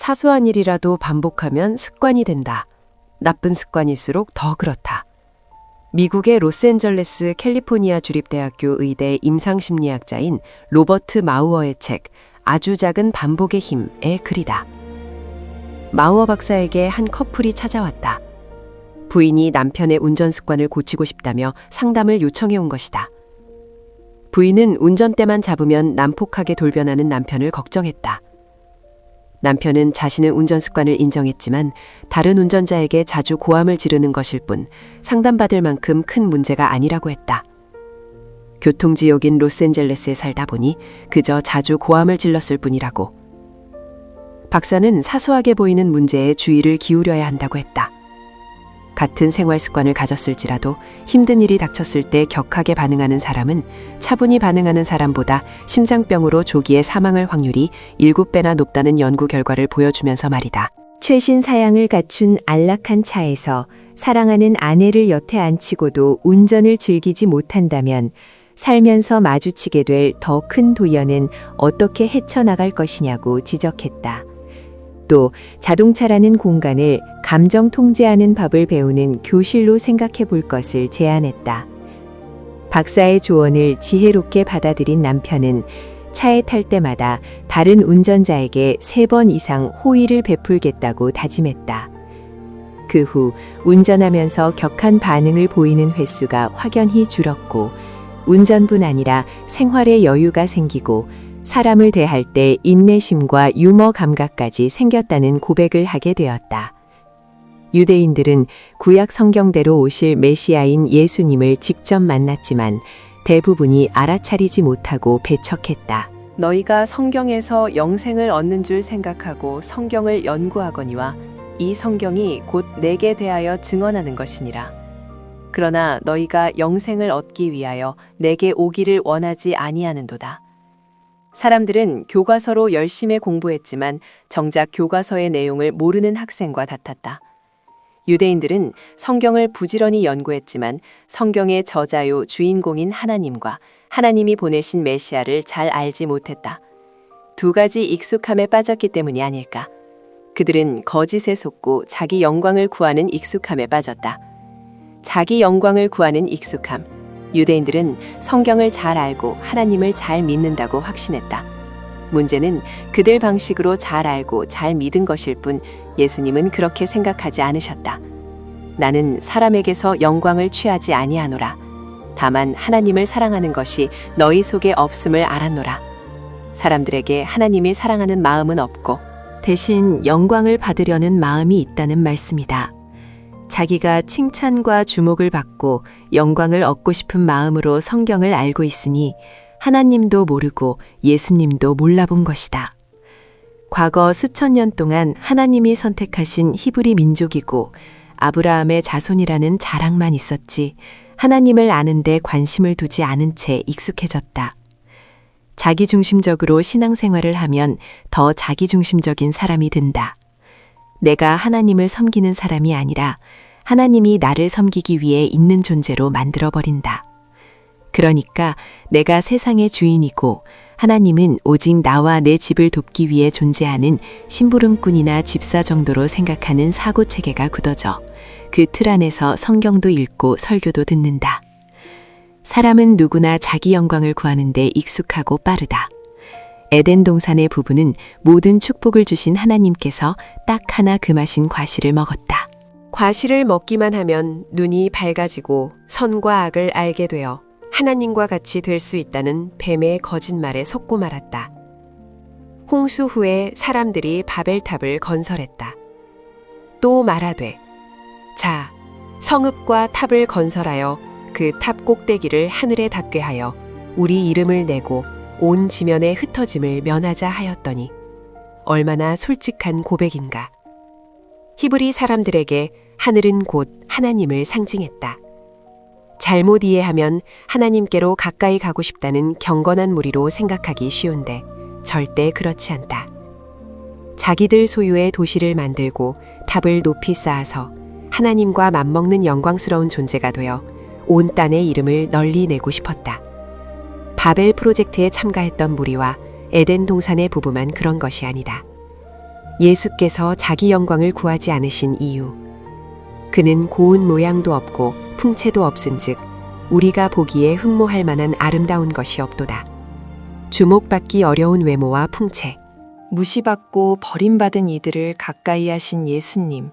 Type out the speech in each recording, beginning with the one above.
사소한 일이라도 반복하면 습관이 된다. 나쁜 습관일수록 더 그렇다. 미국의 로스앤젤레스 캘리포니아 주립대학교 의대 임상심리학자인 로버트 마우어의 책 아주 작은 반복의 힘의 글이다. 마우어 박사에게 한 커플이 찾아왔다. 부인이 남편의 운전 습관을 고치고 싶다며 상담을 요청해 온 것이다. 부인은 운전대만 잡으면 난폭하게 돌변하는 남편을 걱정했다. 남편은 자신의 운전 습관을 인정했지만 다른 운전자에게 자주 고함을 지르는 것일 뿐 상담받을 만큼 큰 문제가 아니라고 했다. 교통지역인 로스앤젤레스에 살다 보니 그저 자주 고함을 질렀을 뿐이라고. 박사는 사소하게 보이는 문제에 주의를 기울여야 한다고 했다. 같은 생활 습관을 가졌을지라도 힘든 일이 닥쳤을 때 격하게 반응하는 사람은 차분히 반응하는 사람보다 심장병으로 조기에 사망할 확률이 7배나 높다는 연구 결과를 보여주면서 말이다. 최신 사양을 갖춘 안락한 차에서 사랑하는 아내를 옆에 앉히고도 운전을 즐기지 못한다면 살면서 마주치게 될 더 큰 도연은 어떻게 헤쳐나갈 것이냐고 지적했다. 또 자동차라는 공간을 감정 통제하는 법을 배우는 교실로 생각해 볼 것을 제안했다. 박사의 조언을 지혜롭게 받아들인 남편은 차에 탈 때마다 다른 운전자에게 3번 이상 호의를 베풀겠다고 다짐했다. 그 후 운전하면서 격한 반응을 보이는 횟수가 확연히 줄었고 운전뿐 아니라 생활에 여유가 생기고 사람을 대할 때 인내심과 유머 감각까지 생겼다는 고백을 하게 되었다. 유대인들은 구약 성경대로 오실 메시아인 예수님을 직접 만났지만 대부분이 알아차리지 못하고 배척했다. 너희가 성경에서 영생을 얻는 줄 생각하고 성경을 연구하거니와 이 성경이 곧 내게 대하여 증언하는 것이니라. 그러나 너희가 영생을 얻기 위하여 내게 오기를 원하지 아니하는도다. 사람들은 교과서로 열심히 공부했지만 정작 교과서의 내용을 모르는 학생과 같았다. 유대인들은 성경을 부지런히 연구했지만 성경의 저자요 주인공인 하나님과 하나님이 보내신 메시아를 잘 알지 못했다. 두 가지 익숙함에 빠졌기 때문이 아닐까. 그들은 거짓에 속고 자기 영광을 구하는 익숙함에 빠졌다. 자기 영광을 구하는 익숙함. 유대인들은 성경을 잘 알고 하나님을 잘 믿는다고 확신했다. 문제는 그들 방식으로 잘 알고 잘 믿은 것일 뿐 예수님은 그렇게 생각하지 않으셨다. 나는 사람에게서 영광을 취하지 아니하노라. 다만 하나님을 사랑하는 것이 너희 속에 없음을 알았노라. 사람들에게 하나님을 사랑하는 마음은 없고 대신 영광을 받으려는 마음이 있다는 말씀이다. 자기가 칭찬과 주목을 받고 영광을 얻고 싶은 마음으로 성경을 알고 있으니 하나님도 모르고 예수님도 몰라본 것이다. 과거 수천 년 동안 하나님이 선택하신 히브리 민족이고 아브라함의 자손이라는 자랑만 있었지 하나님을 아는 데 관심을 두지 않은 채 익숙해졌다. 자기중심적으로 신앙생활을 하면 더 자기중심적인 사람이 된다. 내가 하나님을 섬기는 사람이 아니라 하나님이 나를 섬기기 위해 있는 존재로 만들어버린다. 그러니까 내가 세상의 주인이고 하나님은 오직 나와 내 집을 돕기 위해 존재하는 심부름꾼이나 집사 정도로 생각하는 사고체계가 굳어져 그 틀 안에서 성경도 읽고 설교도 듣는다. 사람은 누구나 자기 영광을 구하는 데 익숙하고 빠르다. 에덴 동산의 부부는 모든 축복을 주신 하나님께서 딱 하나 금하신 과실을 먹었다. 과실을 먹기만 하면 눈이 밝아지고 선과 악을 알게 되어 하나님과 같이 될 수 있다는 뱀의 거짓말에 속고 말았다. 홍수 후에 사람들이 바벨탑을 건설했다. 또 말하되 자, 성읍과 탑을 건설하여 그 탑 꼭대기를 하늘에 닿게 하여 우리 이름을 내고 온 지면의 흩어짐을 면하자 하였더니 얼마나 솔직한 고백인가. 히브리 사람들에게 하늘은 곧 하나님을 상징했다. 잘못 이해하면 하나님께로 가까이 가고 싶다는 경건한 무리로 생각하기 쉬운데 절대 그렇지 않다. 자기들 소유의 도시를 만들고 탑을 높이 쌓아서 하나님과 맞먹는 영광스러운 존재가 되어 온 땅의 이름을 널리 내고 싶었다. 바벨 프로젝트에 참가했던 무리와 에덴 동산의 부부만 그런 것이 아니다. 예수께서 자기 영광을 구하지 않으신 이유. 그는 고운 모양도 없고 풍채도 없은즉 우리가 보기에 흠모할 만한 아름다운 것이 없도다. 주목받기 어려운 외모와 풍채. 무시받고 버림받은 이들을 가까이 하신 예수님.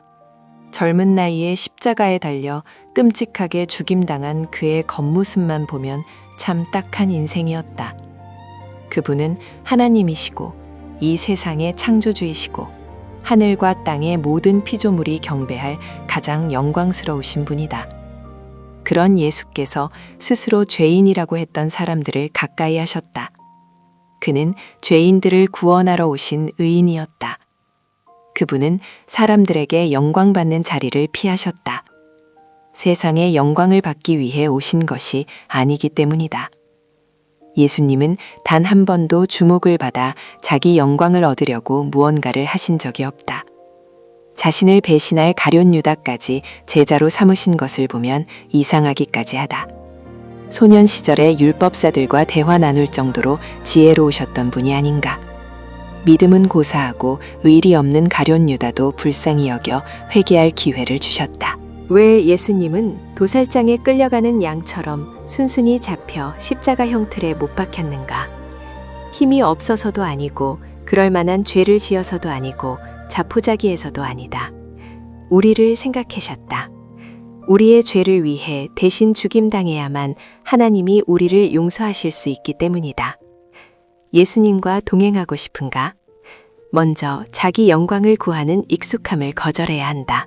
젊은 나이에 십자가에 달려 끔찍하게 죽임당한 그의 겉모습만 보면 참 딱한 인생이었다. 그분은 하나님이시고 이 세상의 창조주이시고 하늘과 땅의 모든 피조물이 경배할 가장 영광스러우신 분이다. 그런 예수께서 스스로 죄인이라고 했던 사람들을 가까이 하셨다. 그는 죄인들을 구원하러 오신 의인이었다. 그분은 사람들에게 영광받는 자리를 피하셨다. 세상의 영광을 받기 위해 오신 것이 아니기 때문이다. 예수님은 단 한 번도 주목을 받아 자기 영광을 얻으려고 무언가를 하신 적이 없다. 자신을 배신할 가룟 유다까지 제자로 삼으신 것을 보면 이상하기까지 하다. 소년 시절에 율법사들과 대화 나눌 정도로 지혜로우셨던 분이 아닌가. 믿음은 고사하고 의리 없는 가룟 유다도 불쌍히 여겨 회개할 기회를 주셨다. 왜 예수님은 도살장에 끌려가는 양처럼 순순히 잡혀 십자가 형틀에 못 박혔는가? 힘이 없어서도 아니고 그럴 만한 죄를 지어서도 아니고 자포자기해서도 아니다. 우리를 생각하셨다. 우리의 죄를 위해 대신 죽임당해야만 하나님이 우리를 용서하실 수 있기 때문이다. 예수님과 동행하고 싶은가? 먼저 자기 영광을 구하는 익숙함을 거절해야 한다.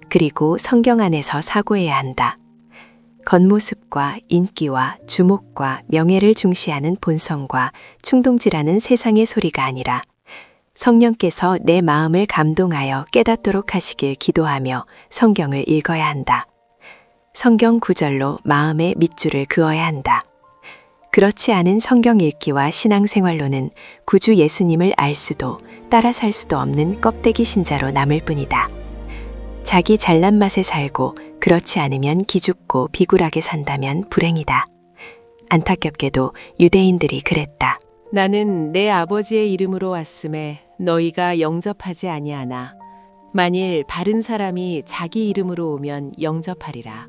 그리고 성경 안에서 사고해야 한다. 겉모습과 인기와 주목과 명예를 중시하는 본성과 충동질하는 세상의 소리가 아니라 성령께서 내 마음을 감동하여 깨닫도록 하시길 기도하며 성경을 읽어야 한다. 성경 구절로 마음의 밑줄을 그어야 한다. 그렇지 않은 성경 읽기와 신앙생활로는 구주 예수님을 알 수도 따라 살 수도 없는 껍데기 신자로 남을 뿐이다. 자기 잘난 맛에 살고 그렇지 않으면 기죽고 비굴하게 산다면 불행이다. 안타깝게도 유대인들이 그랬다. 나는 내 아버지의 이름으로 왔음에 너희가 영접하지 아니하나 만일 바른 사람이 자기 이름으로 오면 영접하리라.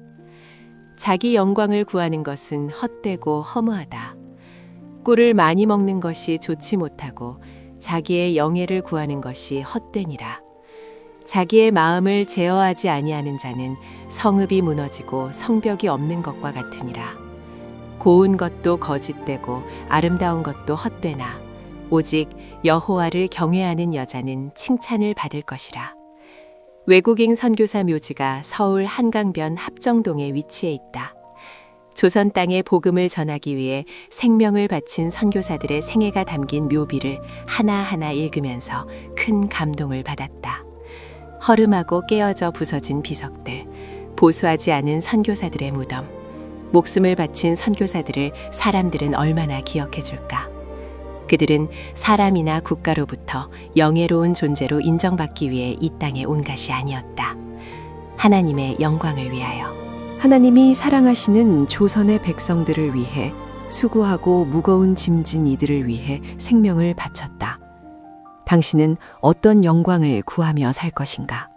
자기 영광을 구하는 것은 헛되고 허무하다. 꿀을 많이 먹는 것이 좋지 못하고 자기의 영예를 구하는 것이 헛되니라. 자기의 마음을 제어하지 아니하는 자는 성읍이 무너지고 성벽이 없는 것과 같으니라. 고운 것도 거짓되고 아름다운 것도 헛되나 오직 여호와를 경외하는 여자는 칭찬을 받을 것이라. 외국인 선교사 묘지가 서울 한강변 합정동에 위치해 있다. 조선 땅에 복음을 전하기 위해 생명을 바친 선교사들의 생애가 담긴 묘비를 하나하나 읽으면서 큰 감동을 받았다. 허름하고 깨어져 부서진 비석들, 보수하지 않은 선교사들의 무덤, 목숨을 바친 선교사들을 사람들은 얼마나 기억해 줄까? 그들은 사람이나 국가로부터 영예로운 존재로 인정받기 위해 이 땅에 온 것이 아니었다. 하나님의 영광을 위하여. 하나님이 사랑하시는 조선의 백성들을 위해 수고하고 무거운 짐진 이들을 위해 생명을 바쳤다. 당신은 어떤 영광을 구하며 살 것인가?